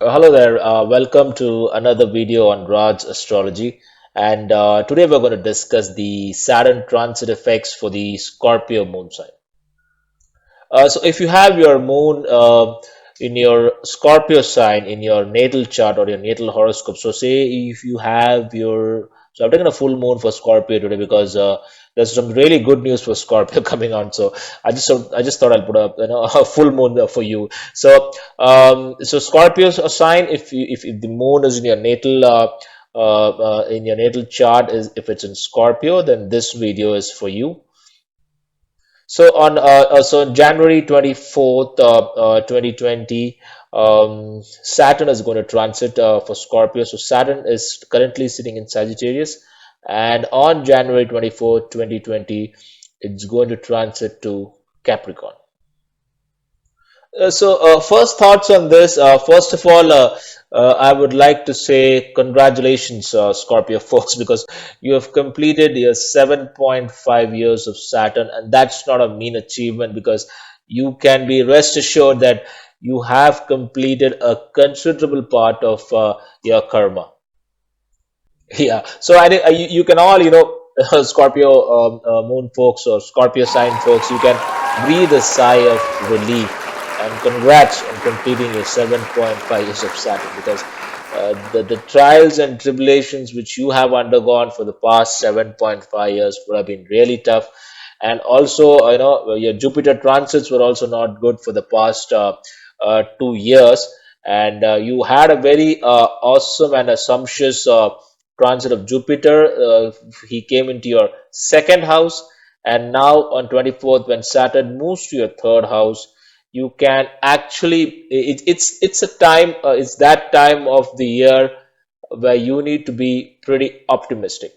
Hello there. Welcome to another video on Raj's astrology. And today we're going to discuss the Saturn transit effects for the Scorpio moon sign. So if you have your moon in your Scorpio sign in your natal chart or your natal horoscope, so say if you have your, so I've taken a full moon for Scorpio today because there's some really good news for Scorpio coming on. So I just thought I'll put up a full moon there for you. So Scorpio's a sign if the moon is in your natal in your natal chart is if it's in Scorpio, then this video is for you. So on January 24th, 2020, Saturn is going to transit for Scorpio. So Saturn is currently sitting in Sagittarius, and on January 24th, 2020, it's going to transit to Capricorn. First thoughts on this. First of all, I would like to say congratulations, Scorpio folks, because you have completed your 7.5 years of Saturn, and that's not a mean achievement because you can be rest assured that you have completed a considerable part of your karma. Yeah, so I think you can all, Scorpio moon folks or Scorpio sign folks, you can breathe a sigh of relief and congrats on completing your 7.5 years of Saturn because the trials and tribulations which you have undergone for the past 7.5 years would have been really tough. And also, your Jupiter transits were also not good for the past 2 years. And you had a very awesome and assumptuous transit of Jupiter. He came into your second house, and now on 24th, when Saturn moves to your third house, you can actually it's a time it's that time of the year where you need to be pretty optimistic.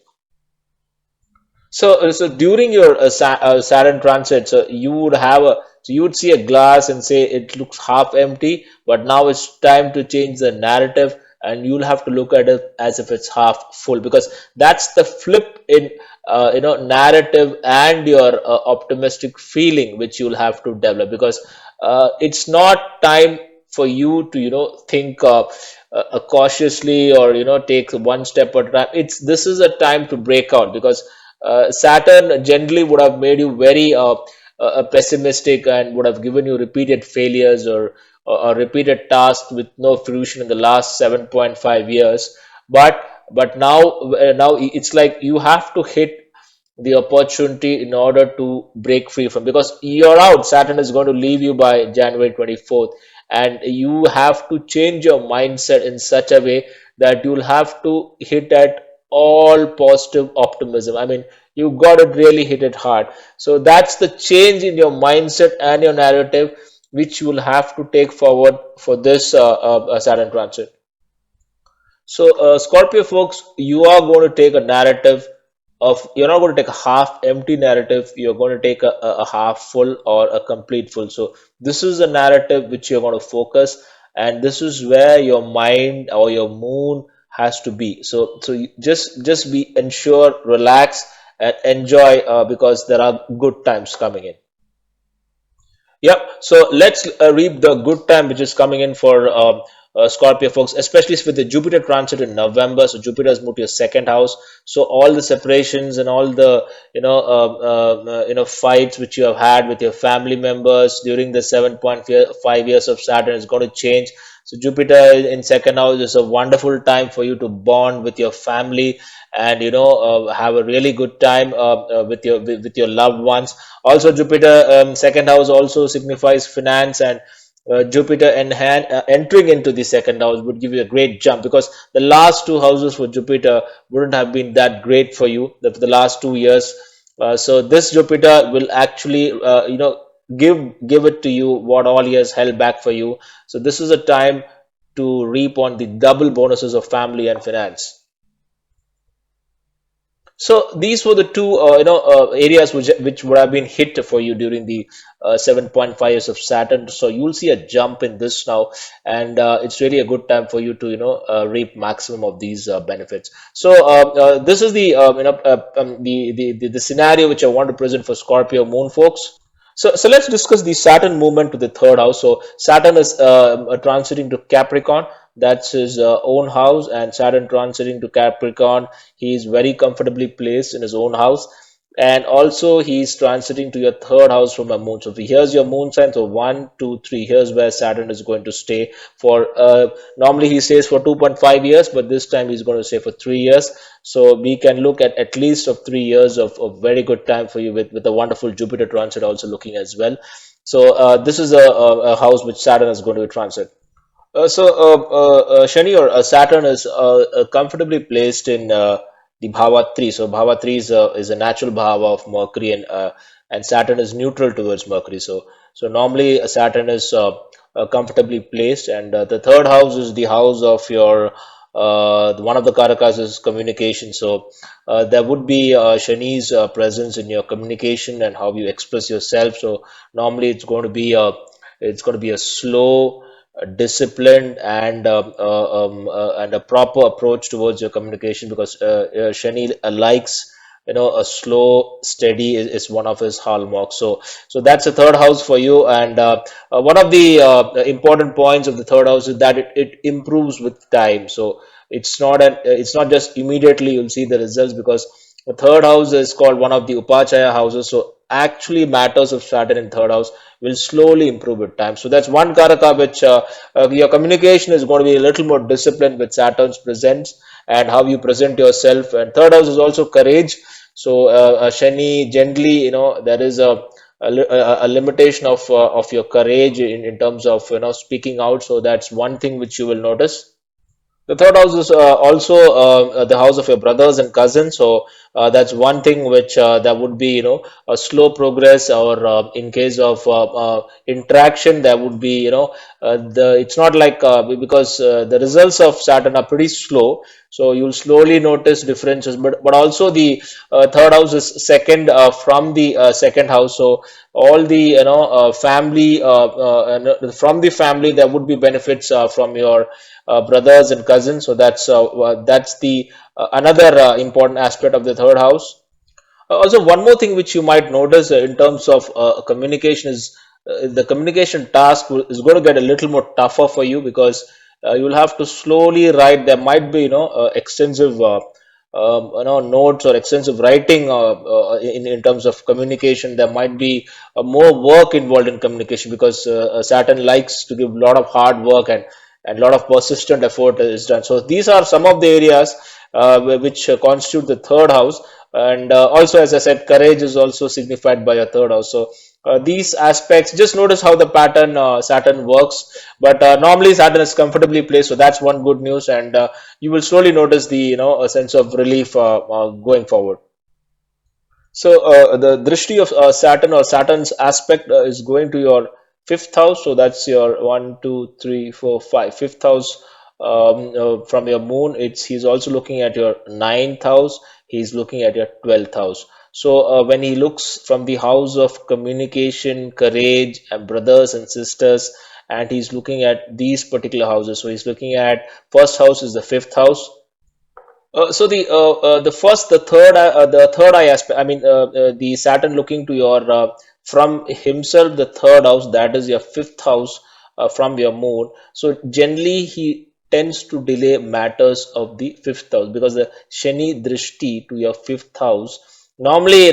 So during your Saturn transit, so you would see a glass and say it looks half empty, but now it's time to change the narrative, and you'll have to look at it as if it's half full because that's the flip in narrative and your optimistic feeling which you'll have to develop because it's not time for you to think cautiously or take one step at a time. It's This is a time to break out because Saturn generally would have made you very pessimistic and would have given you repeated failures or repeated tasks with no fruition in the last 7.5 years. But now it's like you have to hit the opportunity in order to break free from because you're out. Saturn is going to leave you by January 24th, and you have to change your mindset in such a way that you'll have to hit at all positive optimism. I mean, you got to really hit it hard. So that's the change in your mindset and your narrative, which you will have to take forward for this Saturn transit. Scorpio folks, you are going to take a narrative of, you're not going to take a half empty narrative, you're going to take a half full or a complete full. So, this is a narrative which you're going to focus, and this is where your mind or your moon has to be. So you just be ensure, relax, and enjoy because there are good times coming in. Yep. So let's reap the good time which is coming in for Scorpio folks, especially with the Jupiter transit in November. So Jupiter has moved to your second house. So all the separations and all the fights which you have had with your family members during the 7.5 years of Saturn is going to change. So Jupiter in second house is a wonderful time for you to bond with your family and have a really good time with your loved ones. Also, Jupiter second house also signifies finance, and Jupiter entering into the second house would give you a great jump because the last two houses for Jupiter wouldn't have been that great for you for the last 2 years. So this Jupiter will actually give it to you what all he has held back for you. So this is a time to reap on the double bonuses of family and finance. So these were the two, areas which would have been hit for you during the 7.5 years of Saturn. So you'll see a jump in this now, and it's really a good time for you to reap maximum of these benefits. This is the the scenario which I want to present for Scorpio Moon folks. So let's discuss the Saturn movement to the third house. So Saturn is transiting to Capricorn. That's his own house, and Saturn transiting to Capricorn, he is very comfortably placed in his own house. And also, he's transiting to your third house from a moon. So, here's your moon sign. So, one, two, three. Here's where Saturn is going to stay for. Normally, he stays for 2.5 years, but this time he's going to stay for 3 years. So, we can look at least of 3 years of very good time for you with a wonderful Jupiter transit also looking as well. So, this is a house which Saturn is going to transit. Shani or Saturn is comfortably placed in the Bhava 3. So Bhava 3 is a natural Bhava of Mercury, and Saturn is neutral towards Mercury. So normally Saturn is comfortably placed, and the third house is the house of your one of the Karakas is communication. So there would be Shani's presence in your communication and how you express yourself. So normally it's going to be a slow, disciplined, and a proper approach towards your communication, because Shani likes, a slow, steady is one of his hallmarks. So that's the third house for you, and one of the important points of the third house is that it improves with time. So it's not just immediately you'll see the results, because the third house is called one of the Upachaya houses. So actually matters of Saturn in third house will slowly improve with time. So that's one karaka which your communication is going to be a little more disciplined with Saturn's presence, and how you present yourself. And third house is also courage. So Shani generally, there is a limitation of your courage in terms of speaking out. So that's one thing which you will notice. The third house is also the house of your brothers and cousins. So that's one thing which there would be, a slow progress, or in case of interaction, there would be, it's not like because the results of Saturn are pretty slow. So you'll slowly notice differences, but also the third house is second from the second house. So all the family from the family there would be benefits from your brothers and cousins. So that's the another important aspect of the third house. Also, one more thing which you might notice in terms of communication is the communication task is going to get a little more tougher for you, because you'll have to slowly write. There might be, extensive, notes or extensive writing in terms of communication. There might be more work involved in communication, because Saturn likes to give a lot of hard work, and a lot of persistent effort is done. So these are some of the areas which constitute the third house. And also, as I said, courage is also signified by a third house. So these aspects, just notice how the pattern Saturn works. But normally Saturn is comfortably placed, so that's one good news, and you will slowly notice the a sense of relief going forward. So the drishti of Saturn, or Saturn's aspect, is going to your fifth house. So that's your one, two, three, four, five, fifth house from your moon. He's also looking at your ninth house. He's looking at your 12th house. So when he looks from the house of communication, courage, and brothers and sisters, and he's looking at these particular houses. So he's looking at first house is the fifth house. So the third eye aspect. I mean, the Saturn looking to your from himself the third house, that is your fifth house from your moon. So generally he tends to delay matters of the fifth house, because the Shani Drishti to your fifth house. Normally,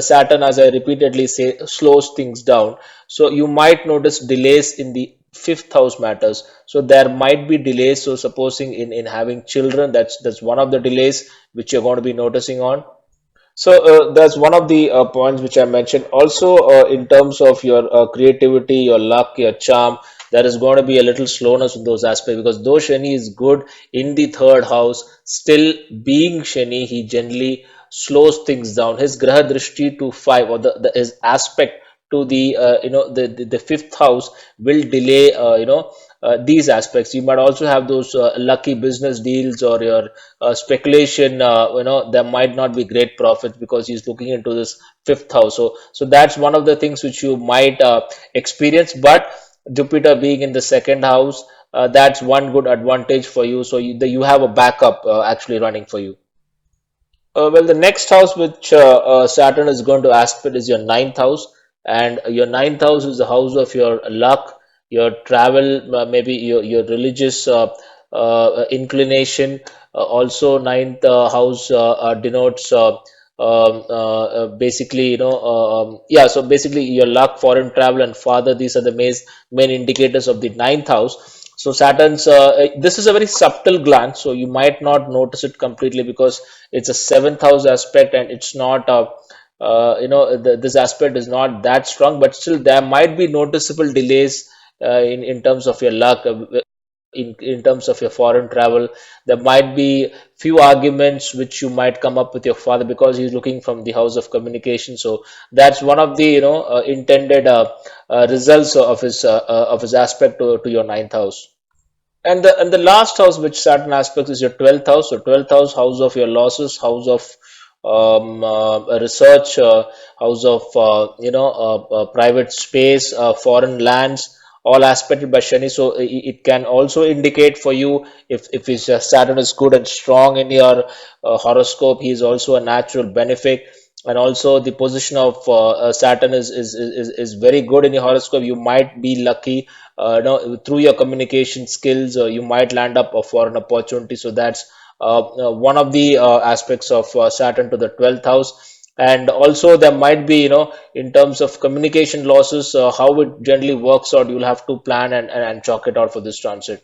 Saturn, as I repeatedly say, slows things down. So you might notice delays in the fifth house matters. So there might be delays. So supposing in having children, that's one of the delays which you're going to be noticing on. So that's one of the points which I mentioned. Also, in terms of your creativity, your luck, your charm, there is going to be a little slowness in those aspects, because though Shani is good in the third house, still being Shani, he generally slows things down. His Graha Drishti to five, or his aspect to the the fifth house will delay these aspects. You might also have those lucky business deals, or your speculation. There might not be great profits, because he's looking into this fifth house. So that's one of the things which you might experience. But Jupiter being in the second house, that's one good advantage for you. So you have a backup actually running for you. Well, the next house which Saturn is going to aspect is your ninth house, and your ninth house is the house of your luck, your travel, maybe your religious inclination. Also, ninth house denotes basically, yeah. So basically, your luck, foreign travel, and father. These are the main indicators of the ninth house. So Saturn's this is a very subtle glance, so you might not notice it completely because it's a seventh house aspect and it's not this aspect is not that strong, but still there might be noticeable delays in terms of your luck. In terms of your foreign travel, there might be few arguments which you might come up with your father because he's looking from the house of communication. So that's one of the intended results of his aspect to your ninth house. And the last house which Saturn aspects is your 12th house. So 12th house of your losses, house of research, house of private space, foreign lands, all aspected by Shani. So it can also indicate for you if his Saturn is good and strong in your horoscope. He is also a natural benefic, and also the position of Saturn is very good in your horoscope. You might be lucky, through your communication skills, you might land up for an opportunity. So that's one of the aspects of Saturn to the 12th house. And also there might be, in terms of communication losses, how it generally works out. You'll have to plan and chalk it out for this transit.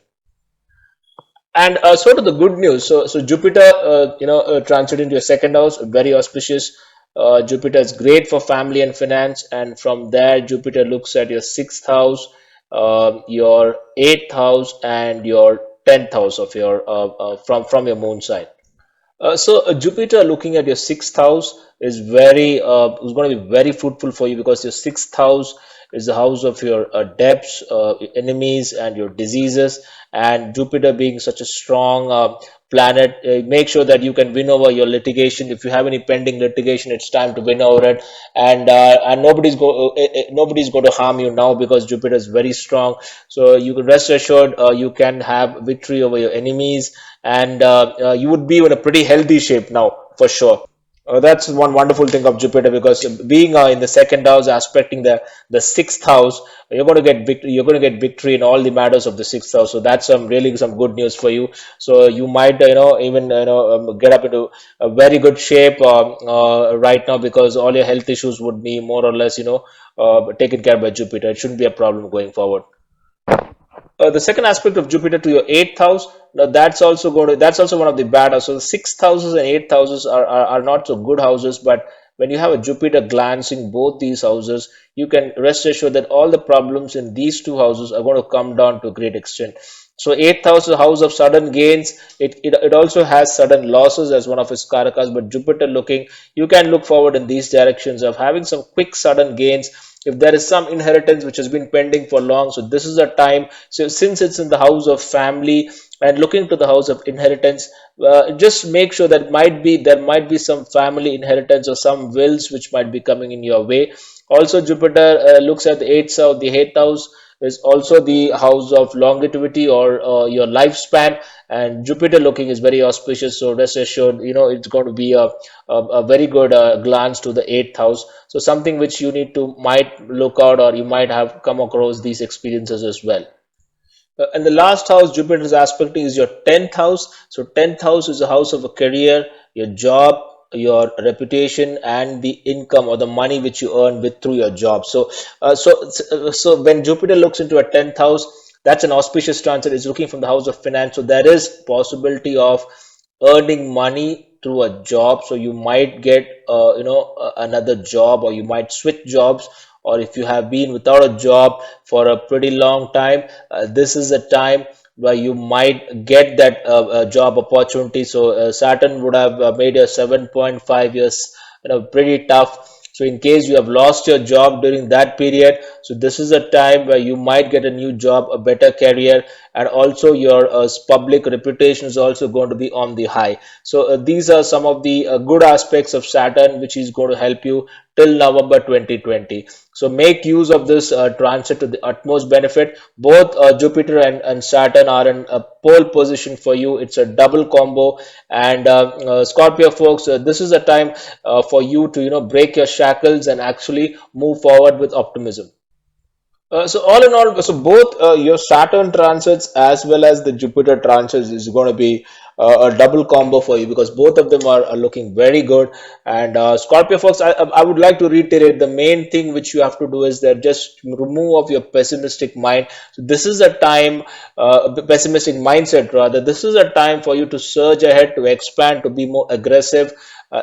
And sort of the good news. So Jupiter, transit into your second house, very auspicious. Jupiter is great for family and finance, and from there, Jupiter looks at your sixth house, your eighth house, and your tenth house of your from your moon sign. So Jupiter looking at your sixth house is going to be very fruitful for you because your sixth house is the house of your debts, enemies, and your diseases. And Jupiter being such a strong planet, make sure that you can win over your litigation. If you have any pending litigation, it's time to win over it. And nobody's going to harm you now because Jupiter is very strong. So you can rest assured, you can have victory over your enemies, and you would be in a pretty healthy shape now for sure. That's one wonderful thing of Jupiter because being in the second house, aspecting the sixth house, you're going to get victory. You're going to get victory in all the matters of the sixth house. So that's some good news for you. So you might even get up into a very good shape right now because all your health issues would be more or less taken care by Jupiter. It shouldn't be a problem going forward. The second aspect of Jupiter to your eighth house, now that's also one of the bad houses. So the sixth houses and eighth houses are not so good houses, but when you have a Jupiter glancing both these houses, you can rest assured that all the problems in these two houses are going to come down to a great extent. So eighth house is a house of sudden gains. It also has sudden losses as one of its karakas, but Jupiter looking, you can look forward in these directions of having some quick sudden gains if there is some inheritance which has been pending for long. So this is a time. So since it's in the house of family and looking to the house of inheritance, just make sure that there might be some family inheritance or some wills which might be coming in your way. Also, Jupiter looks at the eighth house. The eighth house is also the house of longevity or your lifespan, and Jupiter looking is very auspicious. So rest assured, it's going to be a very good glance to the eighth house. So something which you need to might look out, or you might have come across these experiences as well. And the last house Jupiter's aspecting is your 10th house. So 10th house is a house of a career, your job, your reputation, and the income or the money which you earn with through your job. So when Jupiter looks into a 10th house, that's an auspicious transit. It's looking from the house of finance. So there is possibility of earning money through a job. So you might get another job, or you might switch jobs, or if you have been without a job for a pretty long time, this is a time where you might get that job opportunity. So Saturn would have made a 7.5 years pretty tough. So in case you have lost your job during that period, so this is a time where you might get a new job, a better career, and also your public reputation is also going to be on the high. So these are some of the good aspects of Saturn which is going to help you till November 2020. So make use of this transit to the utmost benefit. Both Jupiter and Saturn are in a pole position for you. It's a double combo. And Scorpio folks, this is a time for you to break your shackles and actually move forward with optimism. So all in all, so both your Saturn transits as well as the Jupiter transits is going to be a double combo for you because both of them are looking very good. And Scorpio folks, I would like to reiterate the main thing which you have to do is that just remove of your pessimistic mind. So this is a time, the pessimistic mindset rather. This is a time for you to surge ahead, to expand, to be more aggressive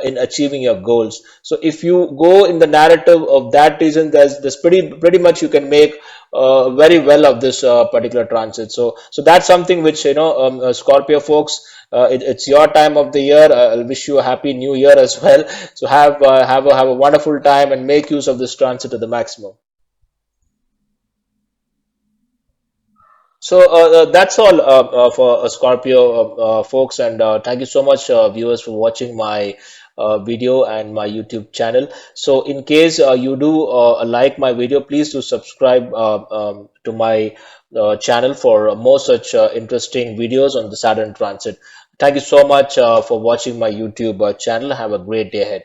in achieving your goals. So if you go in the narrative of that reason, there's pretty much you can make very well of this particular transit. So that's something which Scorpio folks. It's your time of the year. I wish you a happy new year as well. So have a wonderful time and make use of this transit to the maximum. So that's all for Scorpio folks, and thank you so much, viewers, for watching my video and my YouTube channel. So, in case you do like my video, please do subscribe to my channel for more such interesting videos on the Saturn transit. Thank you so much for watching my YouTube channel. Have a great day ahead.